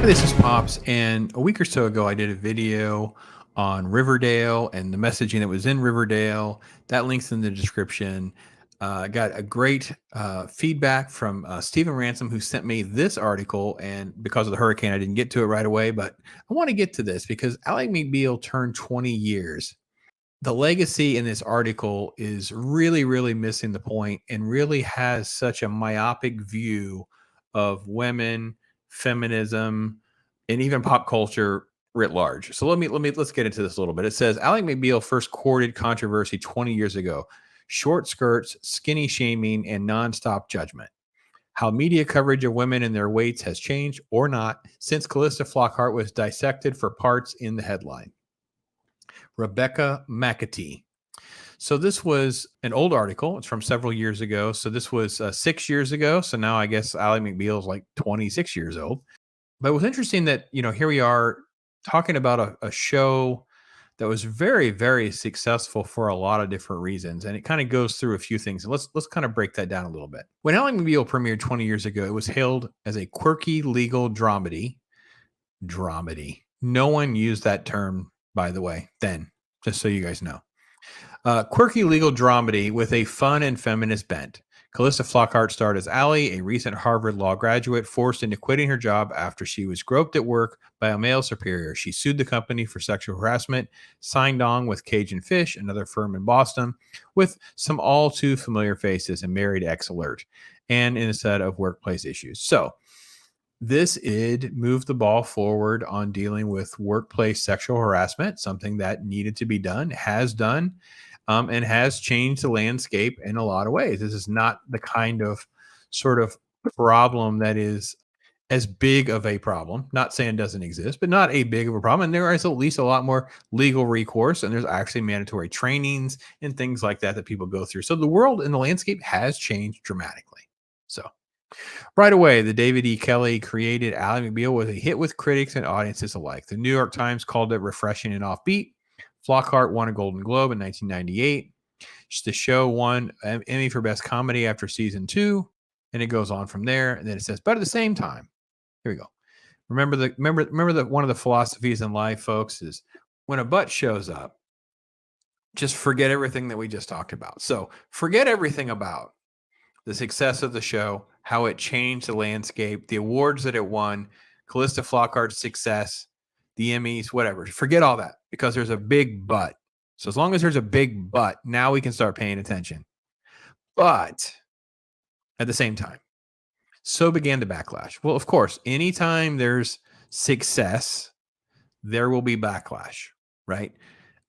Hi, this is Pops, and a week or so ago, I did a video on Riverdale and the messaging that was in Riverdale. That link's in the description. I got a great feedback from Stephen Ransom, who sent me this article. And because of the hurricane, I didn't get to it right away, but I want to get to this because ALLY MCBEAL turned 20 years. The legacy in this article is really, really missing the point and really has such a myopic view of women, feminism, and even pop culture writ large. So let's get into this a little bit. It says ALLY MCBEAL first courted controversy 20 years ago. Short skirts, skinny shaming, and nonstop judgment. How media coverage of women and their weights has changed or not since Callista Flockhart was dissected for parts in the headline. Rebecca McAtee. So this was an old article. It's from several years ago. So this was 6 years ago. So now I guess ALLY MCBEAL is like 26 years old. But it was interesting that, here we are talking about a show that was very, very successful for a lot of different reasons. And it kind of goes through a few things. And let's kind of break that down a little bit. When ALLY MCBEAL premiered 20 years ago, it was hailed as a quirky legal dramedy. Dramedy. No one used that term, by the way, then, just so you guys know. Quirky legal dramedy with a fun and feminist bent. Callista Flockhart starred as ALLY, a recent Harvard Law graduate forced into quitting her job after she was groped at work by a male superior. She sued the company for sexual harassment, signed on with Cajun Fish, another firm in Boston, with some all too familiar faces and married ex alert, and in a set of workplace issues. So, this id moved the ball forward on dealing with workplace sexual harassment, something that needed to be done, has done, and has changed the landscape in a lot of ways. This is not the kind of sort of problem that is as big of a problem. Not saying it doesn't exist, but not a big of a problem. And there is at least a lot more legal recourse, and there's actually mandatory trainings and things like that that people go through. So the world and the landscape has changed dramatically. So right away, the David E. Kelley created ALLY MCBEAL was a hit with critics and audiences alike. The New York Times called it refreshing and offbeat. Flockhart won a Golden Globe in 1998. The show won an Emmy for Best Comedy after season 2, and it goes on from there. And then it says, but at the same time, here we go. Remember that one of the philosophies in life, folks, is when a butt shows up, just forget everything that we just talked about. So forget everything about the success of the show, how it changed the landscape, the awards that it won, Callista Flockhart's success, the Emmys, whatever. Forget all that because there's a big but. So as long as there's a big but, now we can start paying attention. But at the same time, so began the backlash. Well, of course, anytime there's success, there will be backlash, right?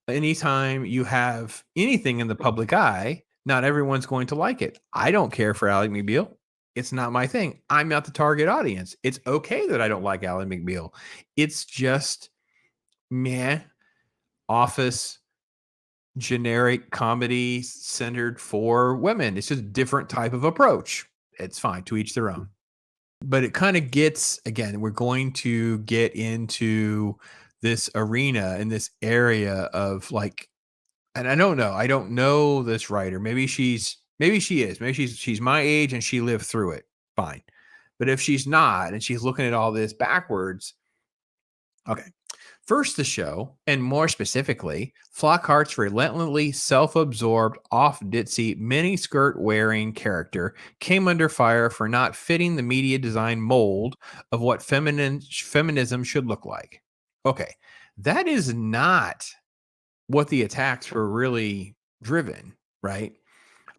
Anytime you have anything in the public eye, not everyone's going to like it. I don't care for ALLY MCBEAL. It's not my thing. I'm not the target audience. It's okay that I don't like ALLY MCBEAL. It's just meh, office, generic comedy centered for women. It's just a different type of approach. It's fine, to each their own. But it kind of gets, again, we're going to get into this arena in this area of like, and I don't know this writer. Maybe she is. Maybe she's my age and she lived through it. Fine. But if she's not and she's looking at all this backwards, okay. First, the show, and more specifically, Flockhart's relentlessly self-absorbed, off-ditzy, mini-skirt wearing character came under fire for not fitting the media design mold of what feminism should look like. Okay, that is not what the attacks were really driven, right?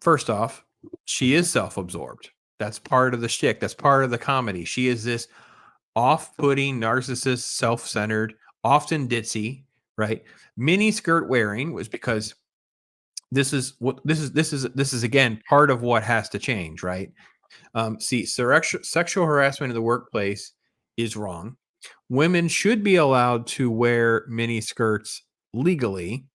First off, she is self-absorbed. That's part of the shtick. That's part of the comedy. She is this off-putting, narcissist, self-centered, often ditzy, right? Mini skirt wearing was because this is again part of what has to change, right? See, sexual harassment in the workplace is wrong. Women should be allowed to wear mini skirts legally,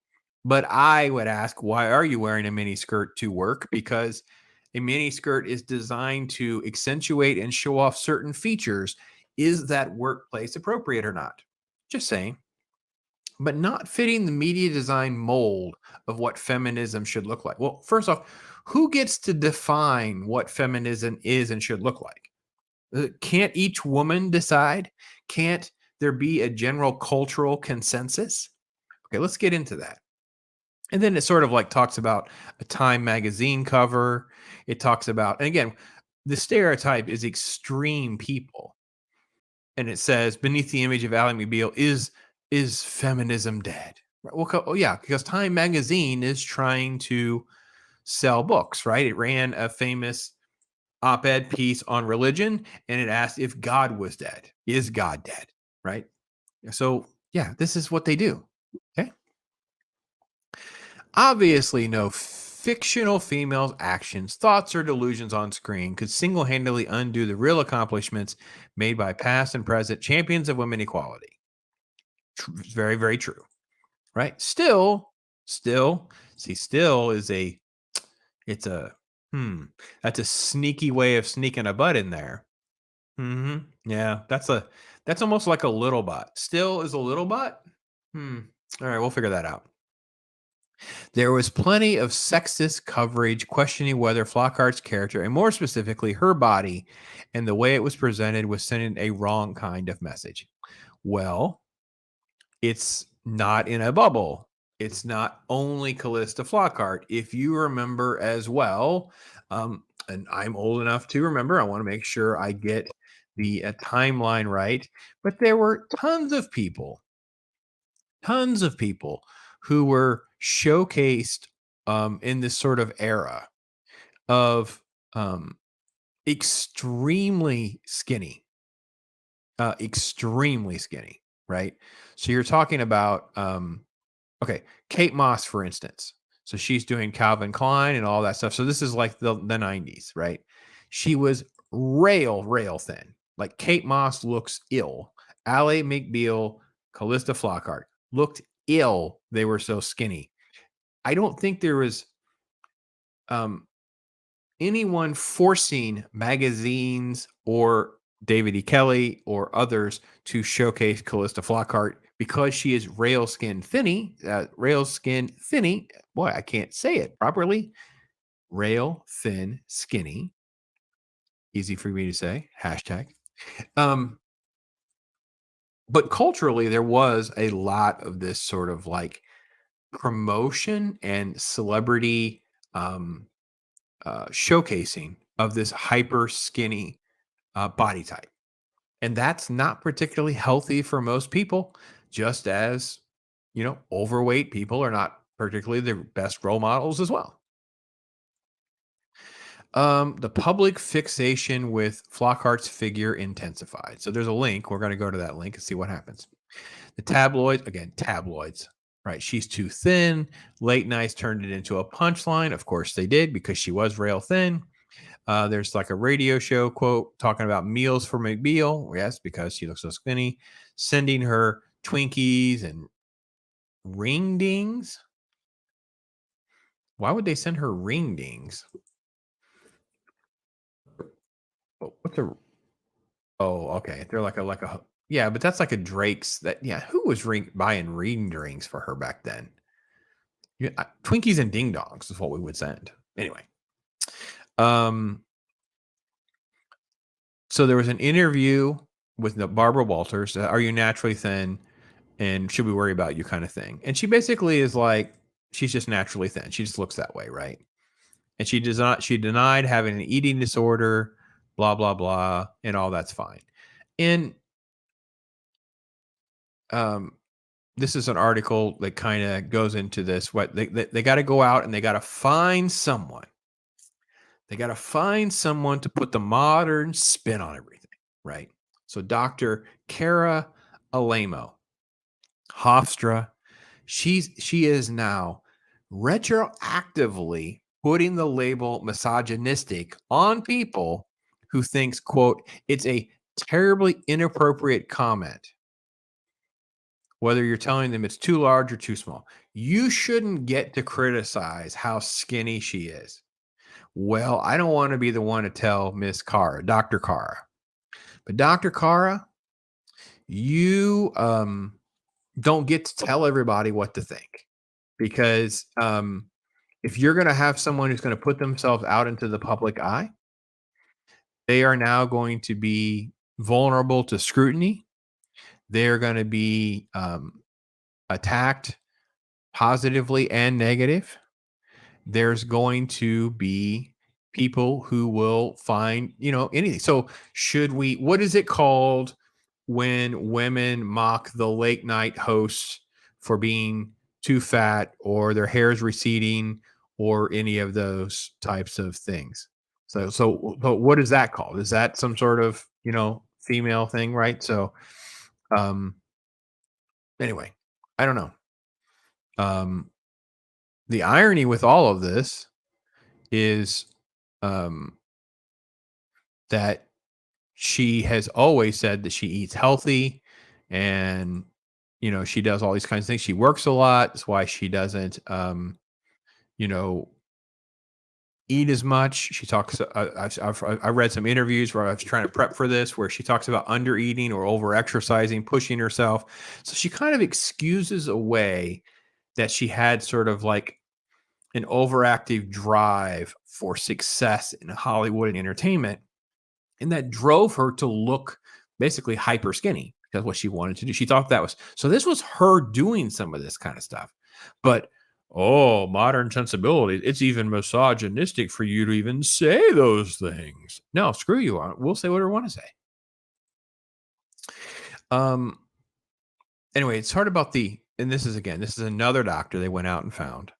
but I would ask, why are you wearing a mini skirt to work? Because a mini skirt is designed to accentuate and show off certain features. Is that workplace appropriate or not? Just saying. But not fitting the media design mold of what feminism should look like. Well, first off, who gets to define what feminism is and should look like? Can't each woman decide? Can't there be a general cultural consensus? Okay, let's get into that. And then it sort of like talks about a Time magazine cover. It talks about, and again, the stereotype is extreme people. And it says beneath the image of Ally McBeal is feminism dead? Right, well, oh yeah, because Time magazine is trying to sell books, right? It ran a famous op-ed piece on religion, and it asked if God was dead. Is God dead? Right? So yeah, this is what they do. Okay. Obviously, no fictional female's actions, thoughts, or delusions on screen could single handedly undo the real accomplishments made by past and present champions of women equality. Very, very true. Right? Still, see, still is it's a, hmm, that's a sneaky way of sneaking a butt in there. Yeah, that's almost like a little butt. Still is a little butt. Hmm. All right, we'll figure that out. There was plenty of sexist coverage questioning whether Flockhart's character, and more specifically her body, and the way it was presented was sending a wrong kind of message. Well, it's not in a bubble. It's not only Callista Flockhart. If you remember as well, and I'm old enough to remember, I want to make sure I get the timeline right. But there were tons of people who were showcased in this sort of era of um, extremely skinny, extremely skinny, right? So you're talking about, okay, Kate Moss, for instance. So she's doing Calvin Klein and all that stuff. So this is like the 90s, right? She was rail thin. Like Kate Moss looks ill. Ally McBeal, Callista Flockhart looked ill. They were so skinny. I don't think there was um, anyone forcing magazines or David E. Kelly or others to showcase Callista Flockhart because she is rail skin thinny. Boy, I can't say it properly. Rail thin skinny. Easy for me to say. Hashtag. Um, but culturally, there was a lot of this sort of like promotion and celebrity um, showcasing of this hyper skinny body type. And that's not particularly healthy for most people, just as, overweight people are not particularly the best role models as well. The public fixation with Flockhart's figure intensified. So there's a link. We're going to go to that link and see what happens. The tabloids, again, tabloids, right? She's too thin. Late nights turned it into a punchline. Of course they did because she was rail thin. There's like a radio show quote talking about meals for McBeal. Yes, because she looks so skinny. Sending her Twinkies and ring dings. Why would they send her ring dings? What's a? Oh, okay. They're like a. Yeah, but that's like a Drake's. That yeah. Who was buying ring rings for her back then? Yeah, Twinkies and ding dongs is what we would send. Anyway, um, so there was an interview with Barbara Walters. Are you naturally thin? And should we worry about you kind of thing. And she basically is like, she's just naturally thin. She just looks that way, right? And she denied having an eating disorder, blah, blah, blah, and all that's fine. And um, this is an article that kind of goes into this. What they got to go out and they got to find someone. They got to find someone to put the modern spin on everything, right? So Dr. Cara Alamo Hofstra, she is now retroactively putting the label misogynistic on people who thinks, quote, it's a terribly inappropriate comment, whether you're telling them it's too large or too small. You shouldn't get to criticize how skinny she is. Well, I don't want to be the one to tell Miss Cara, Dr. Cara. But Dr. Cara, you don't get to tell everybody what to think because if you're going to have someone who's going to put themselves out into the public eye, They are now going to be vulnerable to scrutiny. They're going to be attacked positively and negative. There's going to be people who will find, anything. So, what is it called when women mock the late night hosts for being too fat or their hair is receding or any of those types of things? So what is that called? Is that some sort of, female thing, right? So, um, anyway, I don't know. Um, the irony with all of this is, um, that she has always said that she eats healthy and, she does all these kinds of things. She works a lot. That's why she doesn't, you know, eat as much. She talks, I read some interviews where I was trying to prep for this, where she talks about under eating or over exercising, pushing herself. So she kind of excuses away that she had sort of like an overactive drive for success in Hollywood and entertainment. And that drove her to look basically hyper skinny. That's what she wanted to do. She thought that was so. This was her doing some of this kind of stuff. But oh, modern sensibility, it's even misogynistic for you to even say those things. No, screw you. We'll say what we want to say. Um, anyway, it's hard about and this is another doctor they went out and found.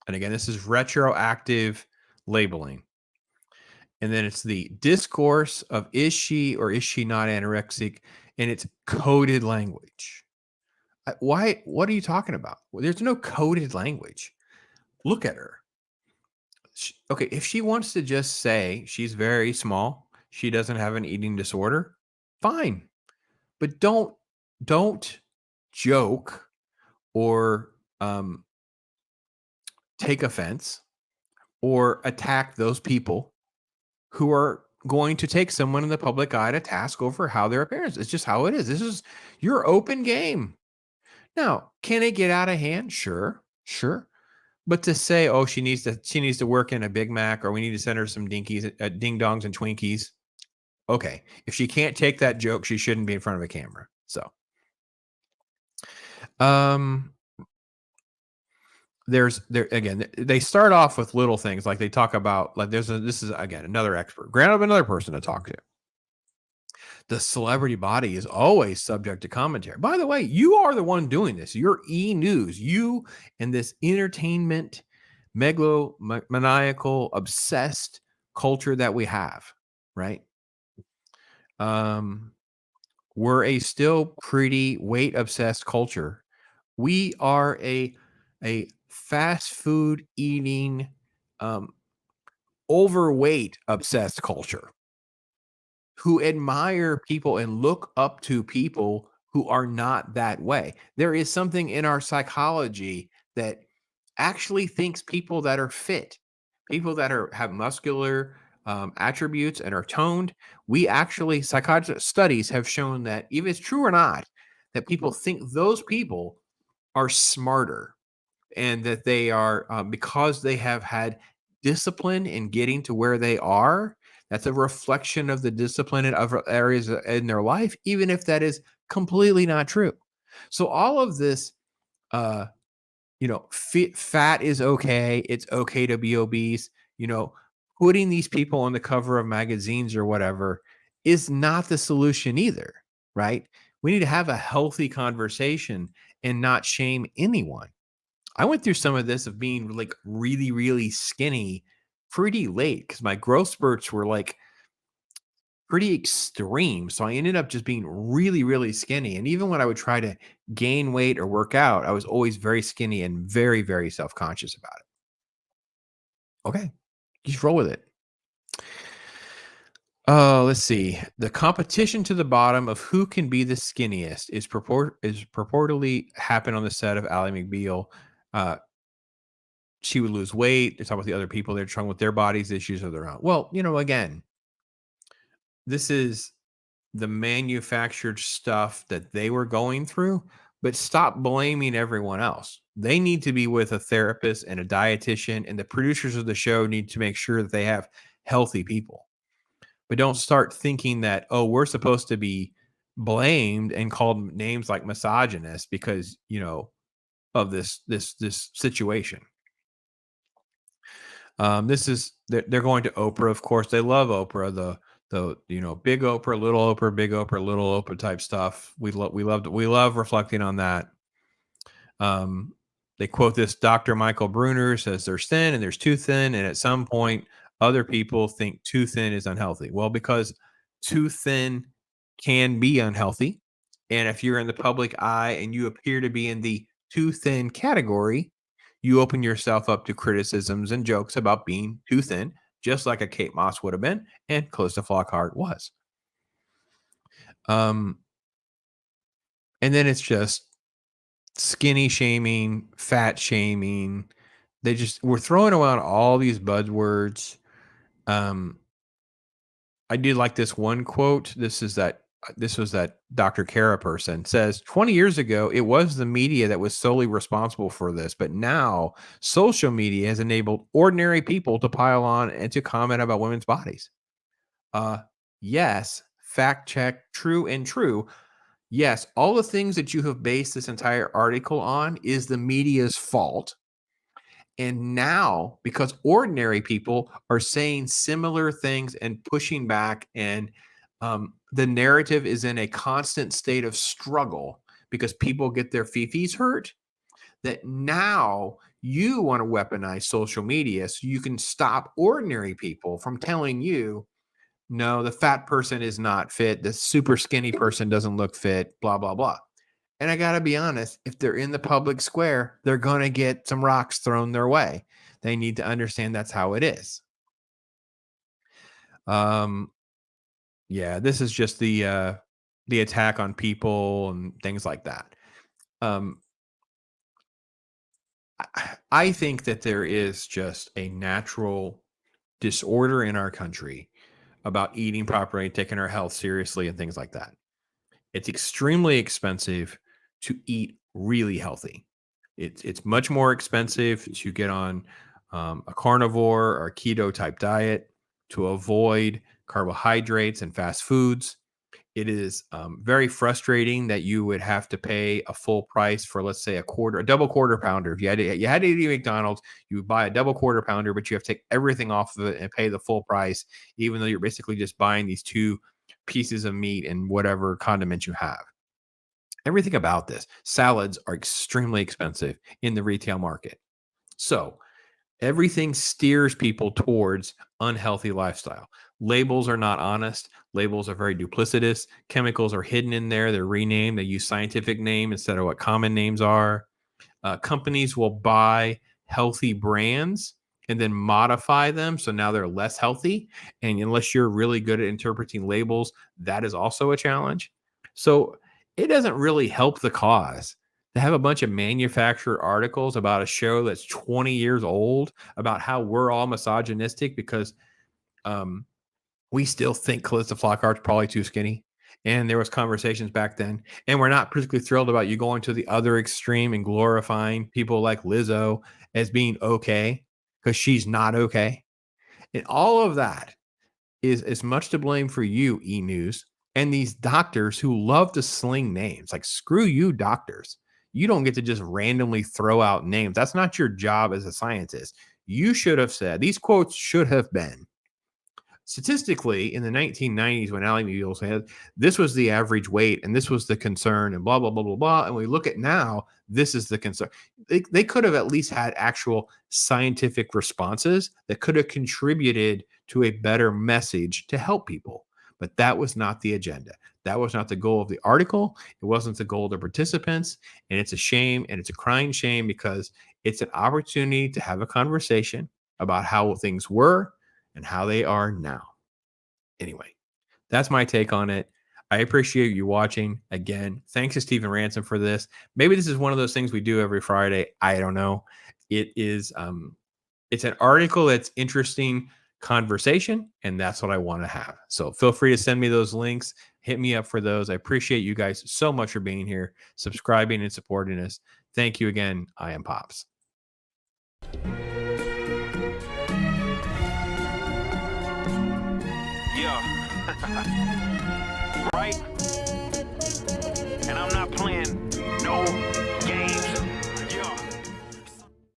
And again, this is retroactive labeling. And then it's the discourse of is she or is she not anorexic? And it's coded language. Why? What are you talking about? Well, there's no coded language. Look at her. Okay, if she wants to just say she's very small, she doesn't have an eating disorder, fine. But don't joke or take offense or attack those people who are going to take someone in the public eye to task over how their appearance. It's just how it is. This is your open game. Now, can it get out of hand? Sure, sure. But to say, oh, she needs to work in a Big Mac, or we need to send her some dinkies, ding dongs, and Twinkies. Okay, if she can't take that joke, she shouldn't be in front of a camera. So, um, there again. They start off with little things like they talk about like this is again another expert, granted another person to talk to. The celebrity body is always subject to commentary. By the way, you are the one doing this. You're News. You and this entertainment, megalomaniacal, obsessed culture that we have, right? Um, we're a still pretty weight obsessed culture. We are a fast food eating, um, overweight obsessed culture who admire people and look up to people who are not that way. There is something in our psychology that actually thinks people that are fit, people that have muscular attributes and are toned, we actually psychological studies have shown that even if it's true or not, that people think those people are smarter and that they are because they have had discipline in getting to where they are. That's a reflection of the discipline in other areas in their life, even if that is completely not true. So all of this, uh, fat is okay. It's okay to be obese. Putting these people on the cover of magazines or whatever is not the solution either, right? We need to have a healthy conversation and not shame anyone. I went through some of this of being like really, really skinny pretty late because my growth spurts were like pretty extreme. So I ended up just being really, really skinny. And even when I would try to gain weight or work out, I was always very skinny and very, very self conscious about it. Okay, just roll with it. Oh, let's see. The competition to the bottom of who can be the skinniest is purportedly happened on the set of Ally McBeal. Uh, she would lose weight. They talk about the other people they're trying with their bodies, issues of their own. Well, again, this is the manufactured stuff that they were going through, but stop blaming everyone else. They need to be with a therapist and a dietitian, and the producers of the show need to make sure that they have healthy people. but don't start thinking that, oh, we're supposed to be blamed and called names like misogynist because, of this situation. This is they're going to Oprah, of course. They love Oprah, the big Oprah, big Oprah, little Oprah type stuff. We love reflecting on that. Um, they quote this Dr. Michael Bruner says there's thin and there's too thin, and at some point, other people think too thin is unhealthy. Well, because too thin can be unhealthy, and if you're in the public eye and you appear to be in the too thin category, you open yourself up to criticisms and jokes about being too thin, just like a Kate Moss would have been, and Calista Flockhart was. Um, and then it's just skinny shaming, fat shaming. We're throwing around all these buzzwords. Um, I did like this one quote. This was that Dr. Kara person says 20 years ago, it was the media that was solely responsible for this. But now social media has enabled ordinary people to pile on and to comment about women's bodies. Uh, yes, fact check, true and true. Yes, all the things that you have based this entire article on is the media's fault. And now, because ordinary people are saying similar things and pushing back, and the narrative is in a constant state of struggle because people get their fifis hurt, that now you want to weaponize social media so you can stop ordinary people from telling you, no, the fat person is not fit. The super skinny person doesn't look fit, blah, blah, blah. And I got to be honest, if they're in the public square, they're going to get some rocks thrown their way. They need to understand that's how it is. Um, yeah, this is just the attack on people and things like that. Um, I think that there is just a natural disorder in our country about eating properly, taking our health seriously, and things like that. It's extremely expensive to eat really healthy. It's much more expensive to get on a carnivore or a keto type diet to avoid carbohydrates and fast foods. It is very frustrating that you would have to pay a full price for, let's say, a double quarter pounder. If you had to eat at McDonald's, you would buy a double quarter pounder, but you have to take everything off of it and pay the full price, even though you're basically just buying these two pieces of meat and whatever condiments you have. Everything about this, salads are extremely expensive in the retail market. So everything steers people towards unhealthy lifestyle. Labels are not honest. Labels are very duplicitous. Chemicals are hidden in there. They're renamed. They use scientific name instead of what common names are. Companies will buy healthy brands and then modify them so now they're less healthy. And unless you're really good at interpreting labels, that is also a challenge. So it doesn't really help the cause to have a bunch of manufactured articles about a show that's 20 years old about how we're all misogynistic because um, we still think Calista Flockhart's probably too skinny. And there was conversations back then. And we're not particularly thrilled about you going to the other extreme and glorifying people like Lizzo as being okay because she's not okay. And all of that is as much to blame for you, E News, and these doctors who love to sling names. Like, screw you, doctors. You don't get to just randomly throw out names. That's not your job as a scientist. You should have said, these quotes should have been, statistically, in the 1990s, when ALLY MCBEAL said this was the average weight and this was the concern and blah, blah, blah, blah, blah. And we look at now, this is the concern. They could have at least had actual scientific responses that could have contributed to a better message to help people. But that was not the agenda. That was not the goal of the article. It wasn't the goal of the participants. And it's a shame. And it's a crying shame because it's an opportunity to have a conversation about how things were and how they are now. Anyway, that's my take on it. I appreciate you watching. Again, thanks to Stephen Ransom for this. Maybe this is one of those things we do every Friday. I don't know. It is it's an article that's interesting conversation, and that's what I want to have. So feel free to send me those links. Hit me up for those. I appreciate you guys so much for being here, subscribing and supporting us. Thank you again. I am Pops. Yeah.